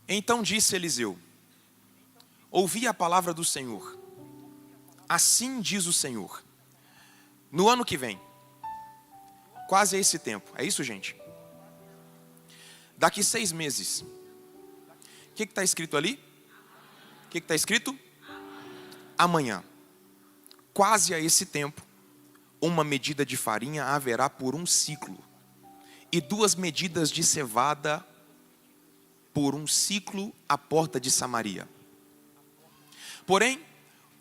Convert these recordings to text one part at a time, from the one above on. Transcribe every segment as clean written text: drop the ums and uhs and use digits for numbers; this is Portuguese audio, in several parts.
Então disse Eliseu: ouvi a palavra do Senhor. Assim diz o Senhor: no ano que vem, quase a esse tempo, é isso, gente? Daqui 6 meses. O que está escrito ali? O que está escrito? Amanhã. Quase a esse tempo, uma medida de farinha haverá por 1 ciclo, e 2 medidas de cevada por 1 ciclo à porta de Samaria. Porém,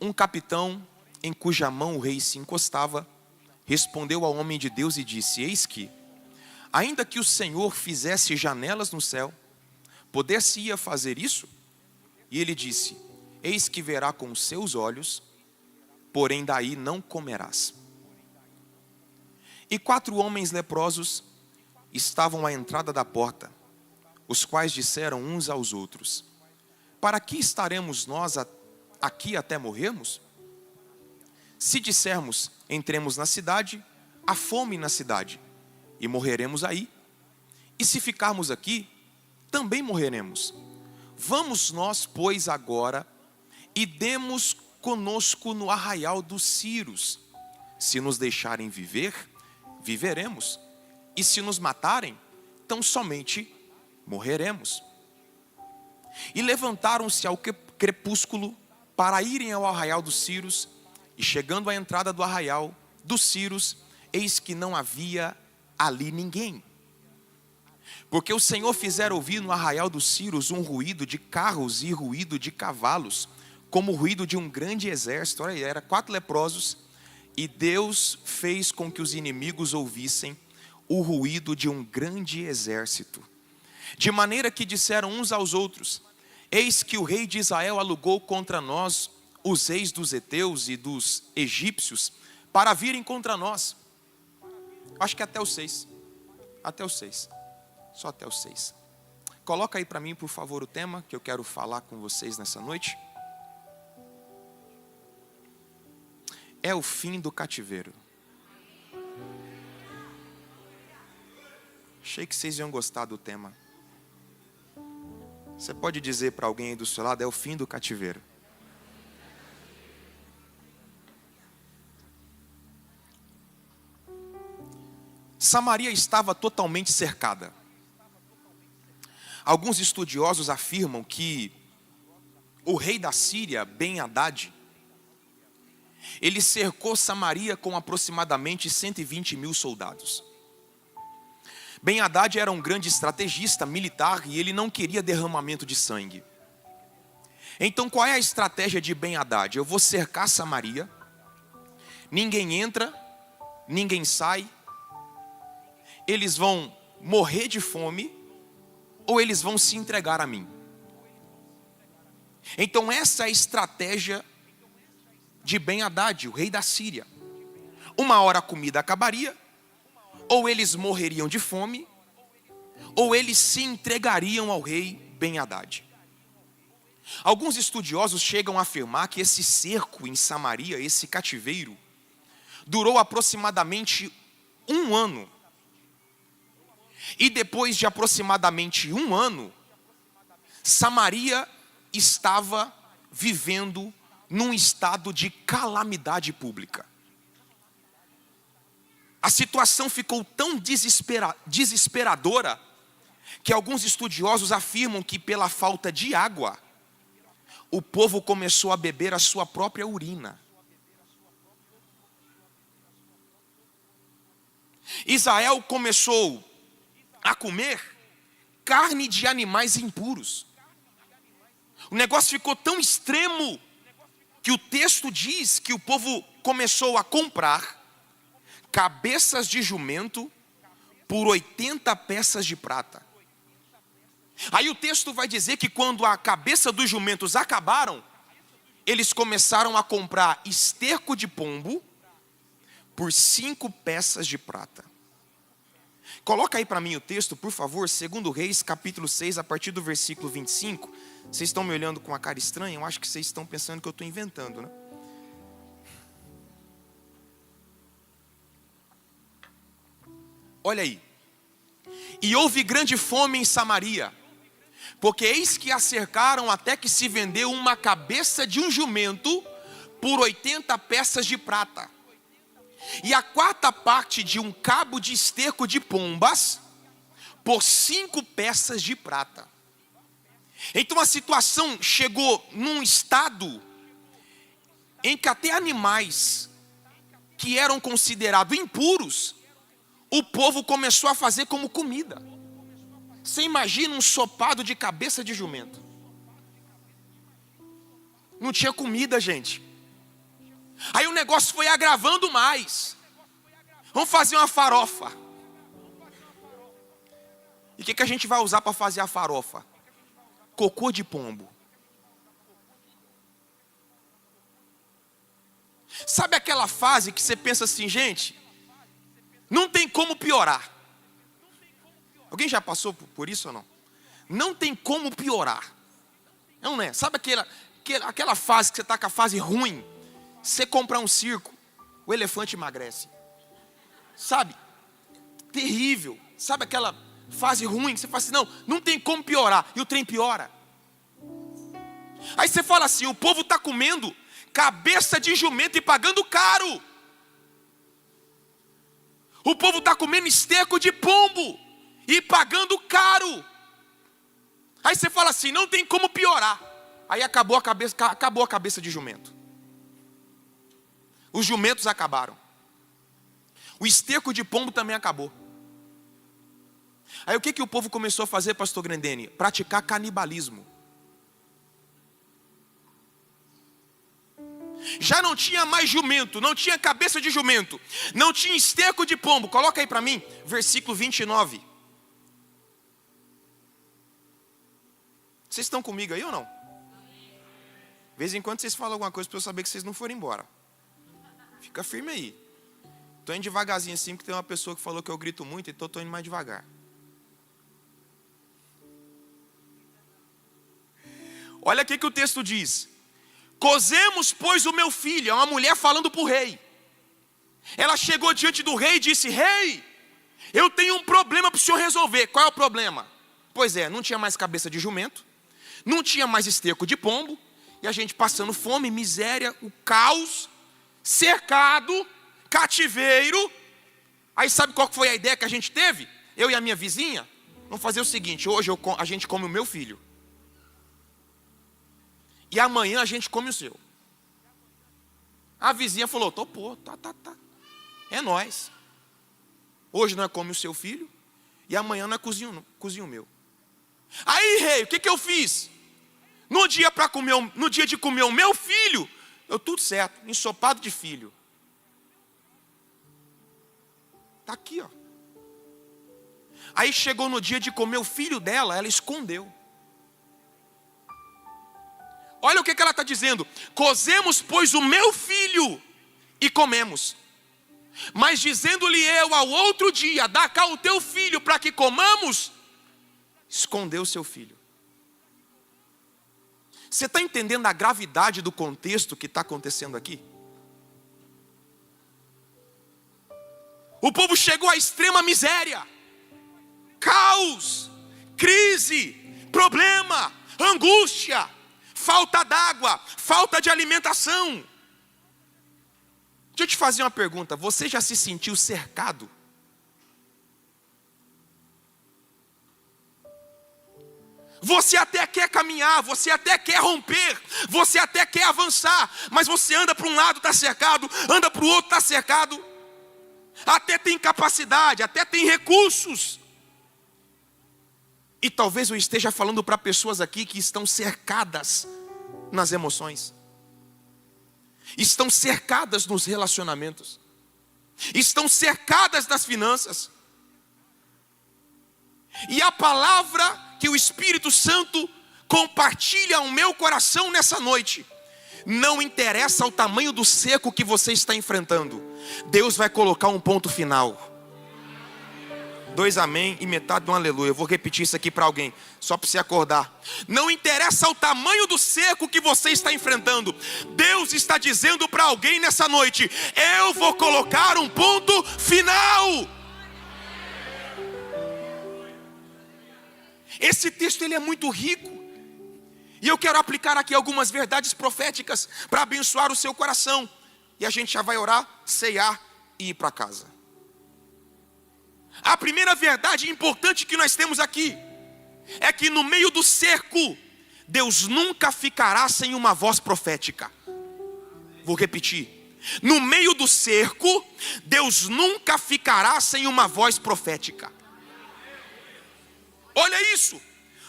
um capitão, em cuja mão o rei se encostava, respondeu ao homem de Deus e disse: eis que, ainda que o Senhor fizesse janelas no céu, poder-se-ia fazer isso? E ele disse: eis que verá com os seus olhos, porém daí não comerás. E 4 homens leprosos estavam à entrada da porta, os quais disseram uns aos outros: para que estaremos nós aqui até morrermos? Se dissermos: entremos na cidade, há fome na cidade, e morreremos aí. E se ficarmos aqui, também morreremos. Vamos nós, pois, agora, e demos conosco no arraial dos Círios. Se nos deixarem viver, viveremos. E se nos matarem, tão somente morreremos. E levantaram-se ao crepúsculo para irem ao arraial dos Círios. E chegando à entrada do arraial dos Círios, eis que não havia ali ninguém. Porque o Senhor fizera ouvir no arraial dos Círios um ruído de carros e ruído de cavalos, como o ruído de um grande exército. Olha aí, eram 4 leprosos, e Deus fez com que os inimigos ouvissem o ruído de um grande exército. De maneira que disseram uns aos outros: eis que o rei de Israel alugou contra nós os reis dos heteus e dos egípcios, para virem contra nós. Acho que até o 6. Até o 6. Só até o 6. Coloca aí para mim, por favor, o tema que eu quero falar com vocês nessa noite. É o fim do cativeiro. Achei que vocês iam gostar do tema. Você pode dizer para alguém aí do seu lado: é o fim do cativeiro. Samaria estava totalmente cercada. Alguns estudiosos afirmam que o rei da Síria, Ben-Hadad, ele cercou Samaria com aproximadamente 120.000 soldados. Ben-Hadad era um grande estrategista militar e ele não queria derramamento de sangue. Então qual é a estratégia de Ben-Hadad? Eu vou cercar Samaria, ninguém entra, ninguém sai, eles vão morrer de fome, ou eles vão se entregar a mim. Então essa é a estratégia de Ben-Hadad, o rei da Síria. Uma hora a comida acabaria, ou eles morreriam de fome, ou eles se entregariam ao rei Ben-Hadad. Alguns estudiosos chegam a afirmar que esse cerco em Samaria, esse cativeiro, durou aproximadamente 1 ano. E depois de aproximadamente 1 ano, Samaria estava vivendo num estado de calamidade pública. A situação ficou tão desesperadora que alguns estudiosos afirmam que pela falta de água, o povo começou a beber a sua própria urina. Israel começou a comer carne de animais impuros. O negócio ficou tão extremo que o texto diz que o povo começou a comprar cabeças de jumento por 80 peças de prata. Aí o texto vai dizer que quando a cabeça dos jumentos acabaram, eles começaram a comprar esterco de pombo por 5 peças de prata. Coloca aí para mim o texto, por favor, 2 Reis, capítulo 6, a partir do versículo 25. Vocês estão me olhando com a cara estranha? Eu acho que vocês estão pensando que eu estou inventando, né? Olha aí. E houve grande fome em Samaria, Porque eis que a cercaram até que se vendeu uma cabeça de um jumento por 80 peças de prata, e a quarta parte de um cabo de esterco de pombas por 5 peças de prata. Então a situação chegou num estado em que até animais que eram considerados impuros, o povo começou a fazer como comida. Você imagina um ensopado de cabeça de jumento? Não tinha comida, gente. Aí o negócio foi agravando mais. Vamos fazer uma farofa. E o que a gente vai usar para fazer a farofa? Cocô de pombo. Sabe aquela fase que você pensa assim, gente, não tem como piorar. Alguém já passou por isso ou não? Não tem como piorar. Não é? Sabe aquela fase que você está com a fase ruim? Você comprar um circo, o elefante emagrece. Sabe? Terrível. Sabe aquela fase ruim que você fala assim, não tem como piorar. E o trem piora. Aí você fala assim, o povo está comendo cabeça de jumento e pagando caro. O povo está comendo esterco de pombo e pagando caro. Aí você fala assim, não tem como piorar. Aí acabou a cabeça de jumento. Os jumentos acabaram. O esterco de pombo também acabou. Aí o que o povo começou a fazer, pastor Grandene? Praticar canibalismo. Já não tinha mais jumento, não tinha cabeça de jumento, não tinha esterco de pombo. Coloca aí para mim, versículo 29. Vocês estão comigo aí ou não? De vez em quando vocês falam alguma coisa para eu saber que vocês não foram embora. Fica firme aí. Estou indo devagarzinho assim, porque tem uma pessoa que falou que eu grito muito, então estou indo mais devagar. Olha o que o texto diz. Cozemos, pois, o meu filho. É uma mulher falando para o rei. Ela chegou diante do rei e disse, rei, eu tenho um problema para o senhor resolver. Qual é o problema? Pois é, não tinha mais cabeça de jumento, não tinha mais esterco de pombo, e a gente passando fome, miséria, o caos, cercado, cativeiro. Aí sabe qual foi a ideia que a gente teve? Eu e a minha vizinha, vamos fazer o seguinte, hoje a gente come o meu filho. E amanhã a gente come o seu. A vizinha falou, topou, tá. É nós. Hoje nós come o seu filho, e amanhã nós cozinha o meu. Aí, rei, o que eu fiz? No dia de comer o meu filho, eu tudo certo, ensopado de filho. Está aqui, ó. Aí chegou no dia de comer o filho dela, ela escondeu. Olha o que ela está dizendo. Cozemos, pois, o meu filho e comemos. Mas dizendo-lhe eu ao outro dia, dá cá o teu filho para que comamos, escondeu o seu filho. Você está entendendo a gravidade do contexto que está acontecendo aqui? O povo chegou à extrema miséria, caos, crise, problema, angústia, falta d'água, falta de alimentação. Deixa eu te fazer uma pergunta, você já se sentiu cercado? Você até quer caminhar, você até quer romper, você até quer avançar, mas você anda para um lado, está cercado, anda para o outro, está cercado. Até tem capacidade, até tem recursos. E talvez eu esteja falando para pessoas aqui que estão cercadas nas emoções, estão cercadas nos relacionamentos, estão cercadas nas finanças. E a palavra que o Espírito Santo compartilha ao meu coração nessa noite, não interessa o tamanho do seco que você está enfrentando, Deus vai colocar um ponto final. 2 amém e metade de um aleluia. Eu vou repetir isso aqui para alguém, só para você acordar. Não interessa o tamanho do seco que você está enfrentando, Deus está dizendo para alguém nessa noite, eu vou colocar um ponto final. Esse texto ele é muito rico. E eu quero aplicar aqui algumas verdades proféticas para abençoar o seu coração. E a gente já vai orar, ceiar e ir para casa. A primeira verdade importante que nós temos aqui é que no meio do cerco, Deus nunca ficará sem uma voz profética. Vou repetir. No meio do cerco, Deus nunca ficará sem uma voz profética. Olha isso.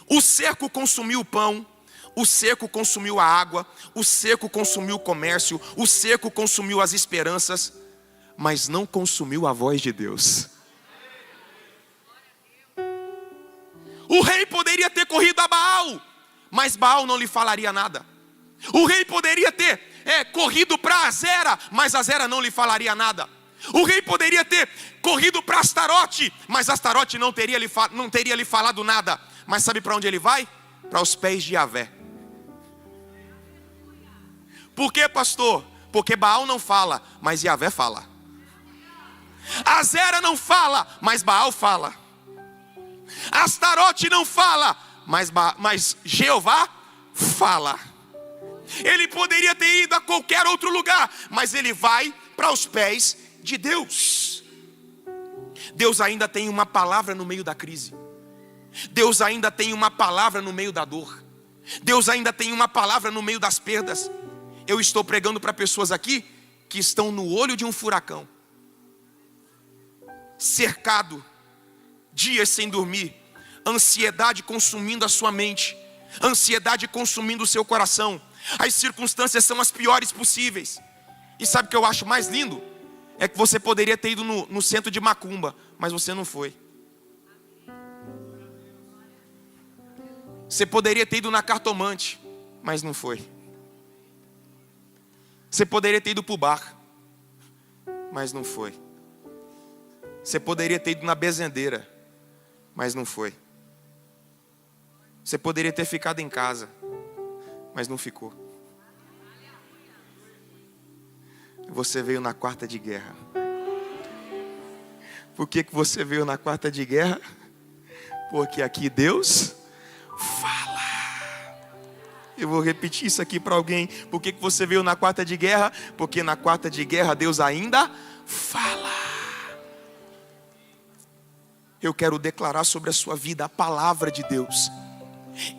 O cerco consumiu o pão, o cerco consumiu a água, o cerco consumiu o comércio, o cerco consumiu as esperanças, mas não consumiu a voz de Deus. O rei poderia ter corrido a Baal, mas Baal não lhe falaria nada. O rei poderia ter corrido para Azera, mas Azera não lhe falaria nada. O rei poderia ter corrido para Astarote, mas Astarote não teria lhe falado nada. Mas sabe para onde ele vai? Para os pés de Yahvé. Por quê, pastor? Porque Baal não fala, mas Yahvé fala. Azera não fala, mas Baal fala. Astarote não fala, mas Jeová fala. Ele poderia ter ido a qualquer outro lugar, mas ele vai para os pés de Deus. Deus ainda tem uma palavra no meio da crise. Deus ainda tem uma palavra no meio da dor. Deus ainda tem uma palavra no meio das perdas. Eu estou pregando para pessoas aqui que estão no olho de um furacão, cercado, dias sem dormir, ansiedade consumindo a sua mente, ansiedade consumindo o seu coração. As circunstâncias são as piores possíveis. E sabe o que eu acho mais lindo? É que você poderia ter ido no centro de macumba, mas você não foi. Você poderia ter ido na cartomante, mas não foi. Você poderia ter ido para o bar, mas não foi. Você poderia ter ido na bezendeira, mas não foi. Você poderia ter ficado em casa, mas não ficou. Você veio na quarta de guerra. Por que você veio na quarta de guerra? Porque aqui Deus fala. Eu vou repetir isso aqui para alguém. Por que você veio na quarta de guerra? Porque na quarta de guerra Deus ainda fala. Eu quero declarar sobre a sua vida a palavra de Deus.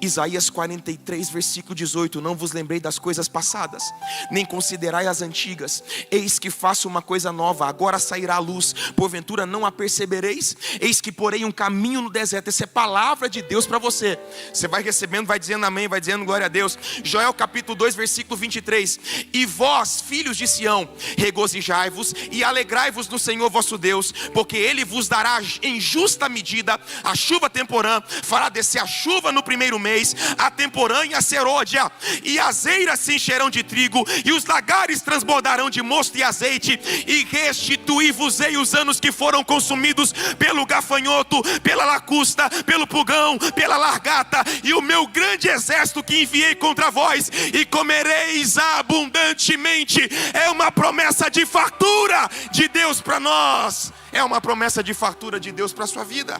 Isaías 43, versículo 18. Não vos lembrei das coisas passadas, nem considerai as antigas. Eis que faço uma coisa nova, agora sairá a luz, porventura não a percebereis? Eis que porei um caminho no deserto. Essa é palavra de Deus para você. Você vai recebendo, vai dizendo amém, vai dizendo glória a Deus. Joel capítulo 2, versículo 23. E vós, filhos de Sião, regozijai-vos e alegrai-vos no Senhor vosso Deus, porque Ele vos dará em justa medida a chuva temporã, fará descer a chuva no primeiro mês, a temporã e a serôdia, e as eiras se encherão de trigo, e os lagares transbordarão de mosto e azeite, e restituí-vos-ei os anos que foram consumidos pelo gafanhoto, pela lacusta, pelo pulgão, pela largata, e o meu grande exército que enviei contra vós, e comereis abundantemente. É uma promessa de fartura de Deus para nós. É uma promessa de fartura de Deus para a sua vida.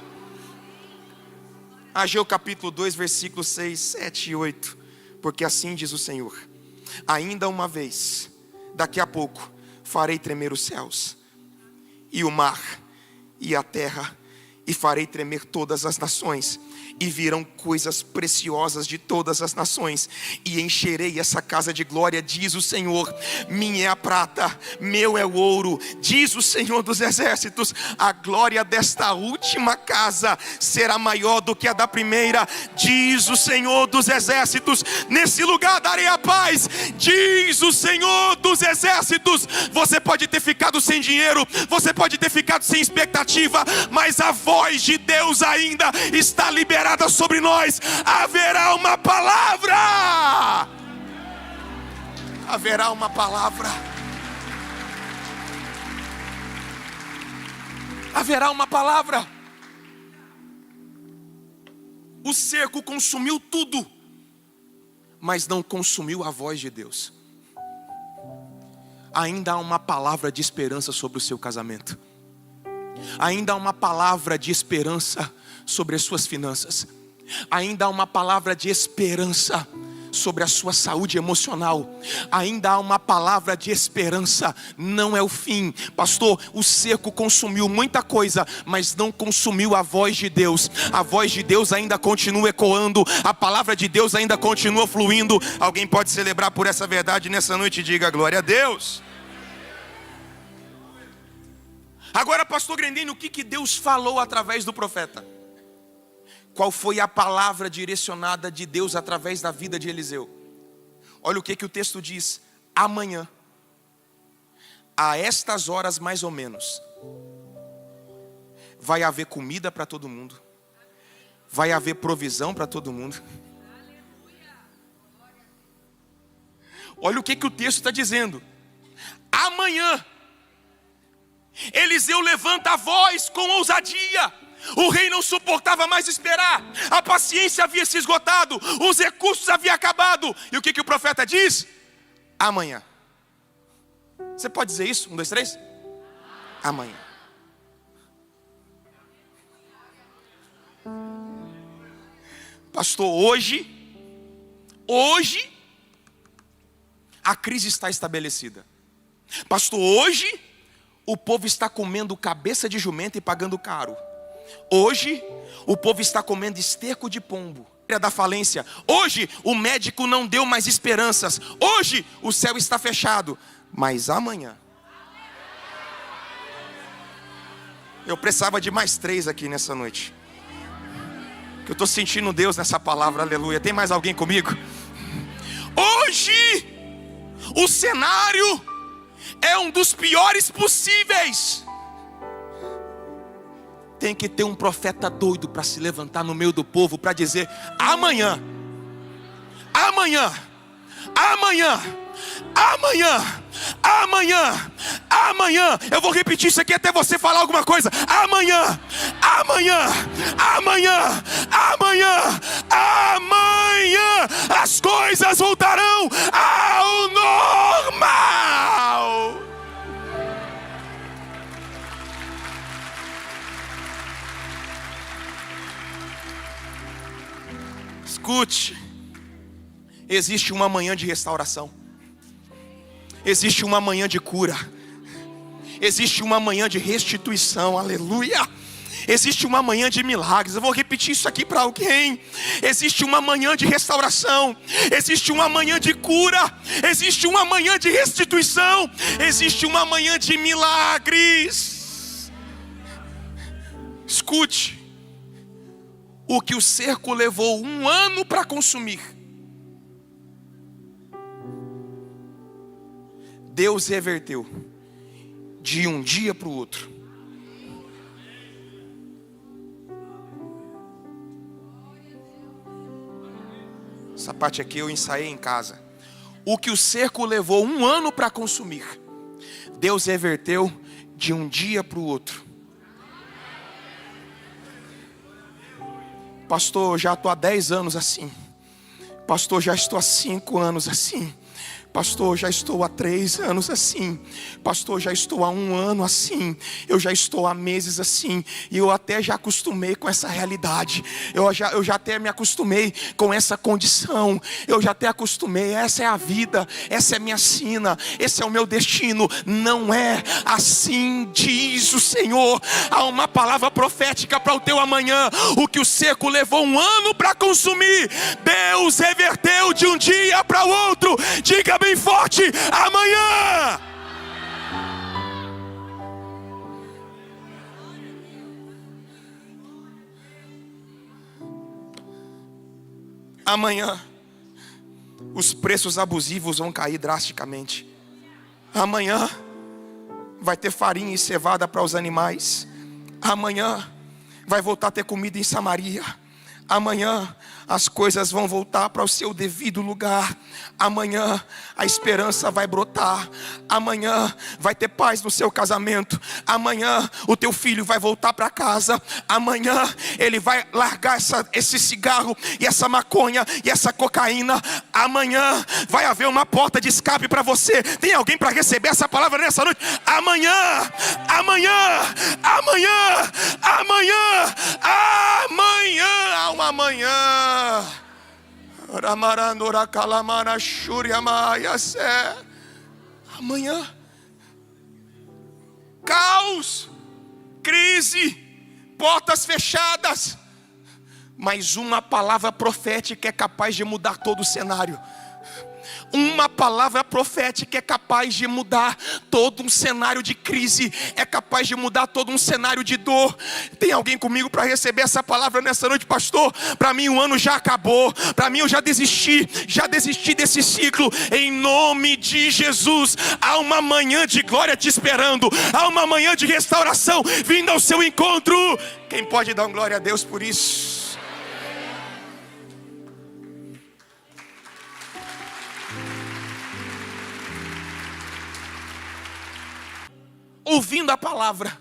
Ageu capítulo 2, versículos 6, 7 e 8. Porque assim diz o Senhor: ainda uma vez, daqui a pouco, farei tremer os céus, e o mar, e a terra, e farei tremer todas as nações, e virão coisas preciosas de todas as nações, e encherei essa casa de glória, diz o Senhor. Minha é a prata, meu é o ouro, diz o Senhor dos exércitos. A glória desta última casa será maior do que a da primeira, diz o Senhor dos exércitos. Nesse lugar darei a paz, diz o Senhor dos exércitos. Você pode ter ficado sem dinheiro, você pode ter ficado sem expectativa, mas a voz de Deus ainda está liberada sobre nós. Haverá uma palavra. Haverá uma palavra. Haverá uma palavra. O cerco consumiu tudo, mas não consumiu a voz de Deus. Ainda há uma palavra de esperança sobre o seu casamento. Ainda há uma palavra de esperança sobre as suas finanças. Ainda há uma palavra de esperança sobre a sua saúde emocional. Ainda há uma palavra de esperança. Não é o fim. Pastor, o seco consumiu muita coisa, mas não consumiu a voz de Deus. A voz de Deus ainda continua ecoando. A palavra de Deus ainda continua fluindo. Alguém pode celebrar por essa verdade nessa noite? Diga glória a Deus. Agora, pastor Grendene, o que Deus falou através do profeta? Qual foi a palavra direcionada de Deus através da vida de Eliseu? Olha o que o texto diz. Amanhã, a estas horas mais ou menos, vai haver comida para todo mundo. Vai haver provisão para todo mundo. Olha o que o texto está dizendo. Amanhã, Eliseu levanta a voz com ousadia. O rei não suportava mais esperar. A paciência havia se esgotado. Os recursos haviam acabado. E o que o profeta diz? Amanhã. Você pode dizer isso? 1, 2, 3? Amanhã. Pastor, hoje a crise está estabelecida. Pastor, hoje o povo está comendo cabeça de jumento e pagando caro. Hoje o povo está comendo esterco de pombo. Da falência. Hoje o médico não deu mais esperanças. Hoje o céu está fechado. Mas amanhã, eu precisava de mais 3 aqui nessa noite. Que eu estou sentindo Deus nessa palavra, aleluia. Tem mais alguém comigo? Hoje o cenário é um dos piores possíveis. Tem que ter um profeta doido para se levantar no meio do povo para dizer: amanhã, amanhã, amanhã, amanhã, amanhã, amanhã. Eu vou repetir isso aqui até você falar alguma coisa. Amanhã, amanhã, amanhã, amanhã, amanhã as coisas voltarão ao normal. Escute, existe uma manhã de restauração, existe uma manhã de cura, existe uma manhã de restituição, aleluia. Existe uma manhã de milagres. Eu vou repetir isso aqui para alguém. Existe uma manhã de restauração, existe uma manhã de cura, existe uma manhã de restituição, existe uma manhã de milagres. Escute, o que o cerco levou 1 ano para consumir, Deus reverteu de um dia para o outro. Essa parte aqui eu ensaiei em casa. O que o cerco levou 1 ano para consumir, Deus reverteu de um dia para o outro. Pastor, já estou há 10 anos assim. Pastor, já estou há 5 anos assim. Pastor, já estou há 3 anos assim. Pastor, já estou há 1 ano assim. Eu já estou há meses assim. E eu até já acostumei com essa realidade. Eu já até me acostumei com essa condição. Eu já até acostumei. Essa é a vida. Essa é a minha sina. Esse é o meu destino. Não é assim, diz o Senhor. Há uma palavra profética para o teu amanhã. O que o seco levou 1 ano para consumir, Deus reverteu de um dia para o outro. Diga bem forte: amanhã. Amanhã os preços abusivos vão cair drasticamente. Amanhã vai ter farinha e cevada para os animais. Amanhã vai voltar a ter comida em Samaria. Amanhã as coisas vão voltar para o seu devido lugar. Amanhã a esperança vai brotar. Amanhã vai ter paz no seu casamento. Amanhã o teu filho vai voltar para casa. Amanhã ele vai largar esse cigarro e essa maconha e essa cocaína. Amanhã vai haver uma porta de escape para você. Tem alguém para receber essa palavra nessa noite? Amanhã, amanhã, amanhã, amanhã, amanhã há um amanhã. Amanhã. Caos, crise, portas fechadas. Mas uma palavra profética é capaz de mudar todo o cenário. Uma palavra profética é capaz de mudar todo um cenário de crise, é capaz de mudar todo um cenário de dor. Tem alguém comigo para receber essa palavra nessa noite, pastor? Para mim o ano já acabou, para mim eu já desisti desse ciclo. Em nome de Jesus, há uma manhã de glória te esperando, há uma manhã de restauração vindo ao seu encontro. Quem pode dar glória a Deus por isso? Ouvindo a palavra,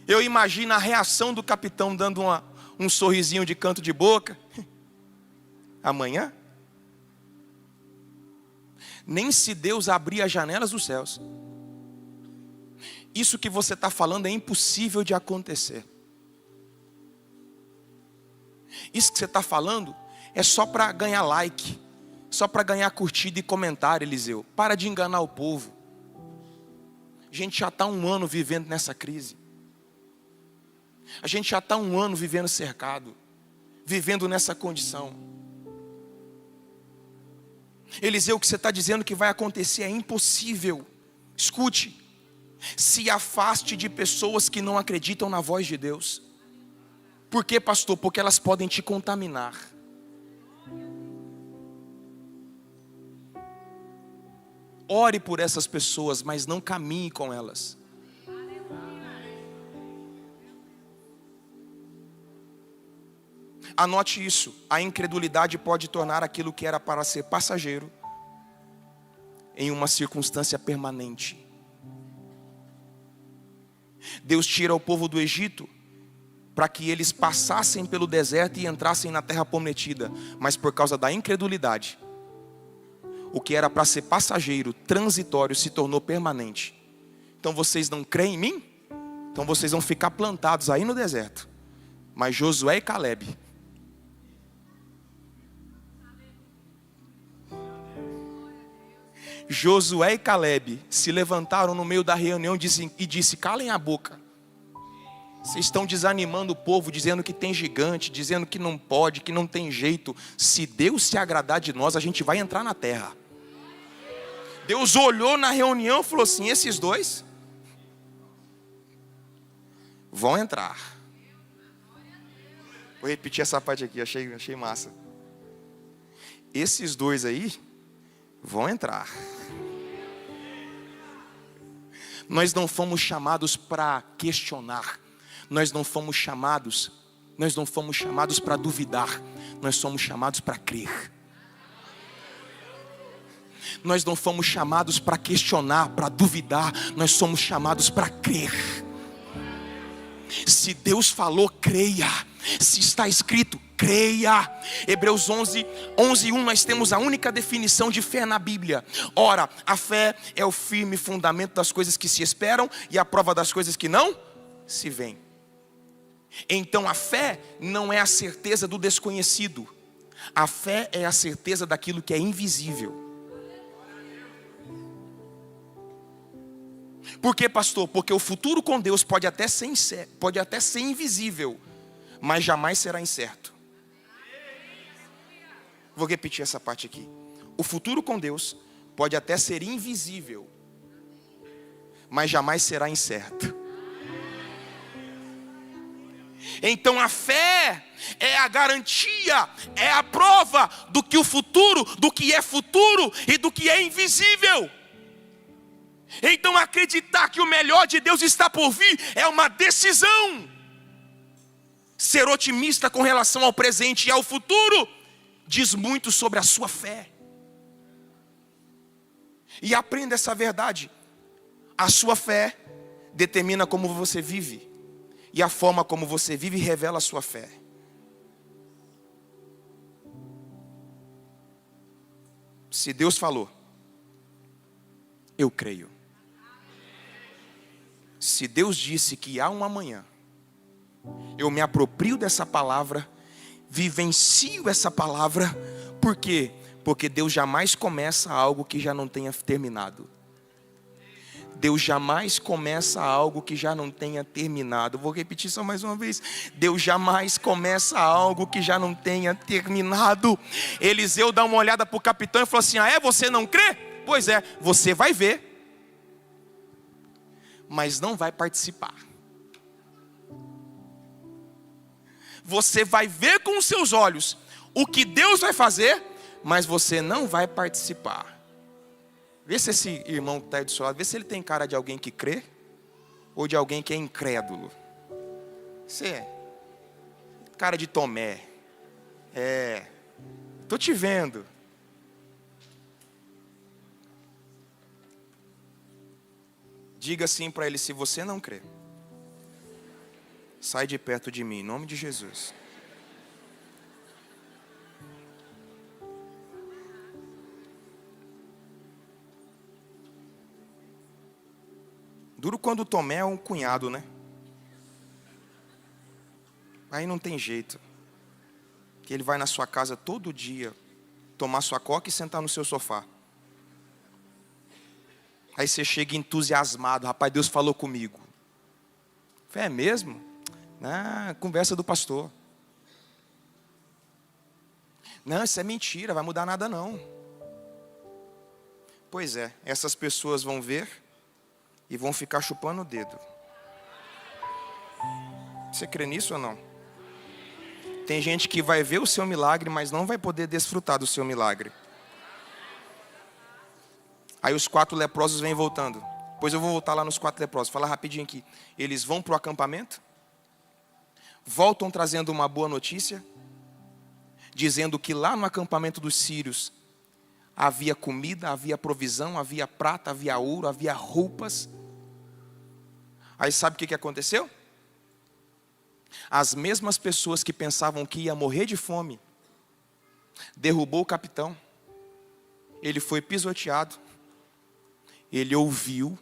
eu imagino a reação do capitão dando um sorrisinho de canto de boca. Amanhã? Nem se Deus abrir as janelas dos céus. Isso que você está falando é impossível de acontecer. Isso que você está falando é só para ganhar like, só para ganhar curtida e comentário, Eliseu. Para de enganar o povo. A gente já está 1 ano vivendo nessa crise. A gente já está 1 ano vivendo cercado, vivendo nessa condição. Eliseu, o que você está dizendo que vai acontecer é impossível. Escute, se afaste de pessoas que não acreditam na voz de Deus. Por quê, pastor? Porque elas podem te contaminar. Ore por essas pessoas, mas não caminhe com elas. Anote isso: a incredulidade pode tornar aquilo que era para ser passageiro em uma circunstância permanente. Deus tira o povo do Egito para que eles passassem pelo deserto e entrassem na terra prometida, mas por causa da incredulidade, o que era para ser passageiro, transitório, se tornou permanente. Então vocês não creem em mim? Então vocês vão ficar plantados aí no deserto. Mas Josué e Caleb, se levantaram no meio da reunião e disse: calem a boca. Vocês estão desanimando o povo, dizendo que tem gigante, dizendo que não pode, que não tem jeito. Se Deus se agradar de nós, a gente vai entrar na terra. Deus olhou na reunião e falou assim: esses dois vão entrar. Vou repetir essa parte aqui, achei massa. Esses dois aí vão entrar. Nós não fomos chamados para questionar. Nós não fomos chamados para duvidar. Nós somos chamados para crer. Nós não fomos chamados para questionar, para duvidar. Nós somos chamados para crer. Se Deus falou, creia. Se está escrito, creia. Hebreus 11:1, nós temos a única definição de fé na Bíblia. Ora, a fé é o firme fundamento das coisas que se esperam e a prova das coisas que não se veem. Então a fé não é a certeza do desconhecido. A fé é a certeza daquilo que é invisível. Por quê, pastor? Porque o futuro com Deus pode até ser invisível, mas jamais será incerto. Vou repetir essa parte aqui. O futuro com Deus pode até ser invisível, mas jamais será incerto. Então a fé é a garantia, é a prova do que o futuro, do que é futuro e do que é invisível. Então acreditar que o melhor de Deus está por vir é uma decisão. Ser otimista com relação ao presente e ao futuro diz muito sobre a sua fé. E aprenda essa verdade: a sua fé determina como você vive, e a forma como você vive revela a sua fé. Se Deus falou, eu creio. Se Deus disse que há um amanhã, eu me aproprio dessa palavra vivencio essa palavra. Por quê? Porque Deus jamais começa algo que já não tenha terminado. Deus jamais começa algo que já não tenha terminado. Vou repetir só mais uma vez. Deus jamais começa algo que já não tenha terminado. Eliseu dá uma olhada para o capitão e falou assim: ah, você não crê? Pois é, você vai ver, mas não vai participar. Você vai ver com os seus olhos o que Deus vai fazer, mas você não vai participar. Vê se esse irmão que está aí do seu lado, vê se ele tem cara de alguém que crê ou de alguém que é incrédulo. Você é cara de Tomé. Estou te vendo. Diga assim para ele: se você não crê, sai de perto de mim, em nome de Jesus. Duro quando o Tomé é um cunhado, né? Aí não tem jeito. Que ele vai na sua casa todo dia tomar sua coca e sentar no seu sofá. Aí você chega entusiasmado: rapaz, Deus falou comigo. É mesmo? Conversa do pastor. Não, isso é mentira, vai mudar nada não. Pois é, essas pessoas vão ver e vão ficar chupando o dedo. Você crê nisso ou não? Tem gente que vai ver o seu milagre, mas não vai poder desfrutar do seu milagre. Aí os 4 leprosos vêm voltando. Pois eu vou voltar lá nos 4 leprosos. Falar rapidinho aqui. Eles vão para o acampamento, voltam trazendo uma boa notícia, dizendo que lá no acampamento dos sírios havia comida, havia provisão, havia prata, havia ouro, havia roupas. Aí sabe o que aconteceu? As mesmas pessoas que pensavam que ia morrer de fome, derrubou o capitão. Ele foi pisoteado. Ele ouviu,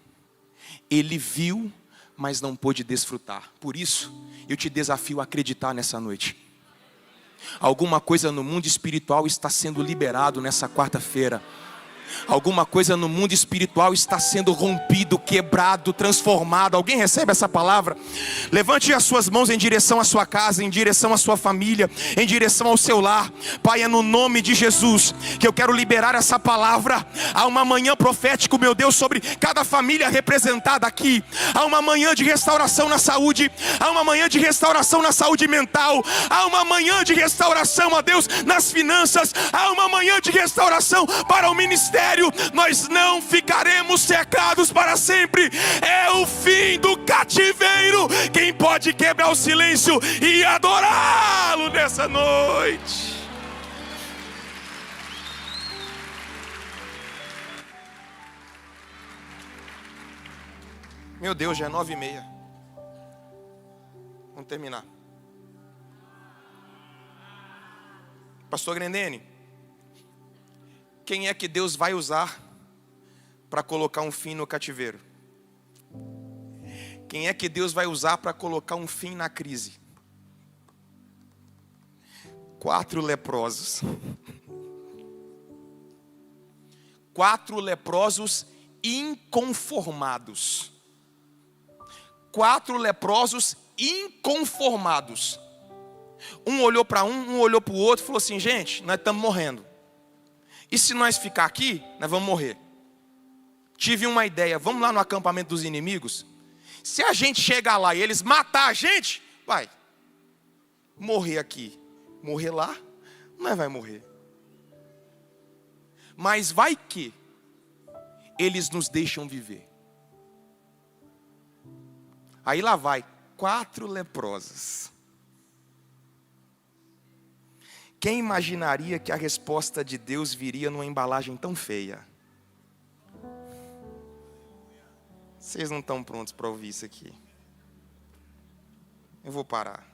ele viu, mas não pôde desfrutar. Por isso, eu te desafio a acreditar nessa noite. Alguma coisa no mundo espiritual está sendo liberado nessa quarta-feira. Alguma coisa no mundo espiritual está sendo rompido, quebrado, transformado. Alguém recebe essa palavra? Levante as suas mãos em direção à sua casa, em direção à sua família, em direção ao seu lar. Pai, é no nome de Jesus que eu quero liberar essa palavra. Há uma manhã profética, meu Deus, sobre cada família representada aqui. Há uma manhã de restauração na saúde. Há uma manhã de restauração na saúde mental. Há uma manhã de restauração, ó Deus, nas finanças. Há uma manhã de restauração para o ministério. Nós não ficaremos cercados para sempre. É o fim do cativeiro. Quem pode quebrar o silêncio e adorá-lo nessa noite? Meu Deus, já é 9h30. Vamos terminar. Pastor Grendene, quem é que Deus vai usar para colocar um fim no cativeiro? Quem é que Deus vai usar para colocar um fim na crise? 4 leprosos. 4 leprosos inconformados. 4 leprosos inconformados. Um olhou para um olhou para o outro e falou assim: gente, nós estamos morrendo. E se nós ficar aqui, nós vamos morrer. Tive uma ideia, vamos lá no acampamento dos inimigos. Se a gente chegar lá e eles matar a gente, vai morrer aqui, morrer lá, não vai morrer. Mas vai que eles nos deixam viver. Aí lá vai 4 leprosos. Quem imaginaria que a resposta de Deus viria numa embalagem tão feia? Vocês não estão prontos para ouvir isso aqui. Eu vou parar.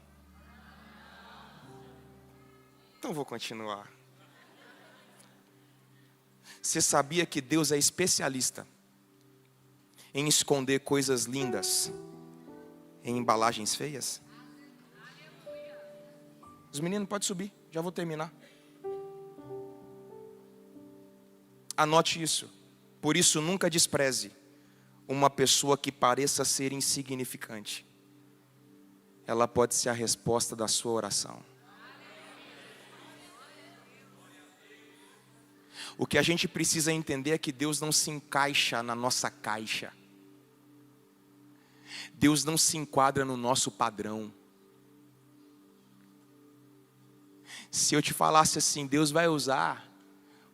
Então vou continuar. Você sabia que Deus é especialista em esconder coisas lindas em embalagens feias? Os meninos podem subir, já vou terminar. Anote isso. Por isso, nunca despreze uma pessoa que pareça ser insignificante. Ela pode ser a resposta da sua oração. O que a gente precisa entender é que Deus não se encaixa na nossa caixa. Deus não se enquadra no nosso padrão. Se eu te falasse assim, Deus vai usar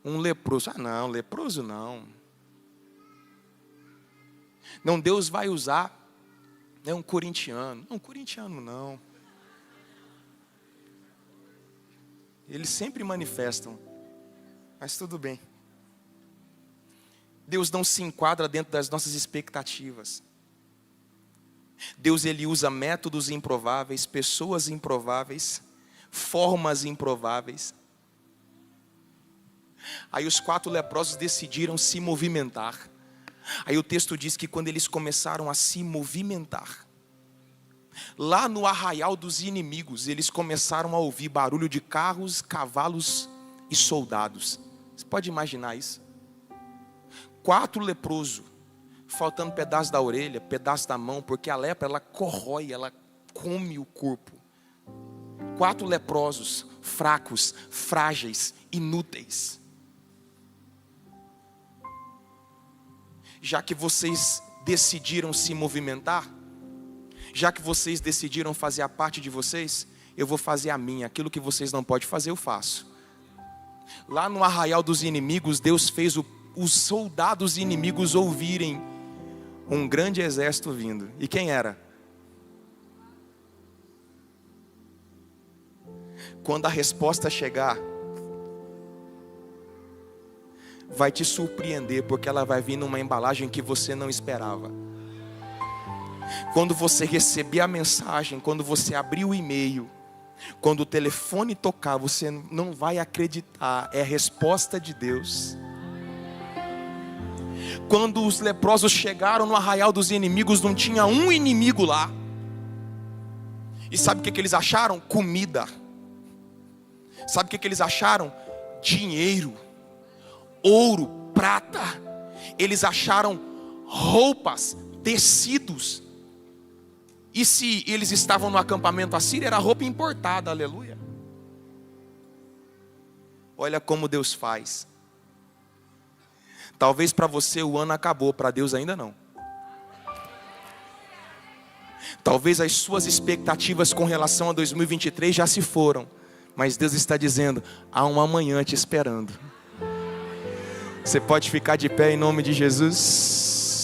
um leproso. Ah, não, leproso não. Não, Deus vai usar um corintiano. Não, corintiano não. Eles sempre manifestam. Mas tudo bem. Deus não se enquadra dentro das nossas expectativas. Deus, Ele usa métodos improváveis, pessoas improváveis, formas improváveis. Aí os 4 leprosos decidiram se movimentar. Aí o texto diz que quando eles começaram a se movimentar, lá no arraial dos inimigos, eles começaram a ouvir barulho de carros, cavalos e soldados. Você pode imaginar isso? 4 leprosos, faltando pedaço da orelha, pedaço da mão, porque a lepra, ela corrói, ela come o corpo. 4 leprosos, fracos, frágeis, inúteis. Já que vocês decidiram se movimentar, já que vocês decidiram fazer a parte de vocês, eu vou fazer a minha. Aquilo que vocês não podem fazer, eu faço. Lá no arraial dos inimigos, Deus fez os soldados inimigos ouvirem um grande exército vindo. E quem era? Quando a resposta chegar, vai te surpreender, porque ela vai vir numa embalagem que você não esperava. Quando você receber a mensagem, quando você abrir o e-mail, quando o telefone tocar, você não vai acreditar, é a resposta de Deus. Quando os leprosos chegaram no arraial dos inimigos, não tinha um inimigo lá. E sabe o que eles acharam? Comida. Sabe o que eles acharam? Dinheiro, ouro, prata. Eles acharam roupas, tecidos. E se eles estavam no acampamento assírio, era roupa importada, aleluia. Olha como Deus faz. Talvez para você o ano acabou, para Deus ainda não. Talvez as suas expectativas com relação a 2023 já se foram. Mas Deus está dizendo, há um amanhã te esperando. Você pode ficar de pé em nome de Jesus.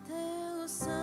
Teu sangue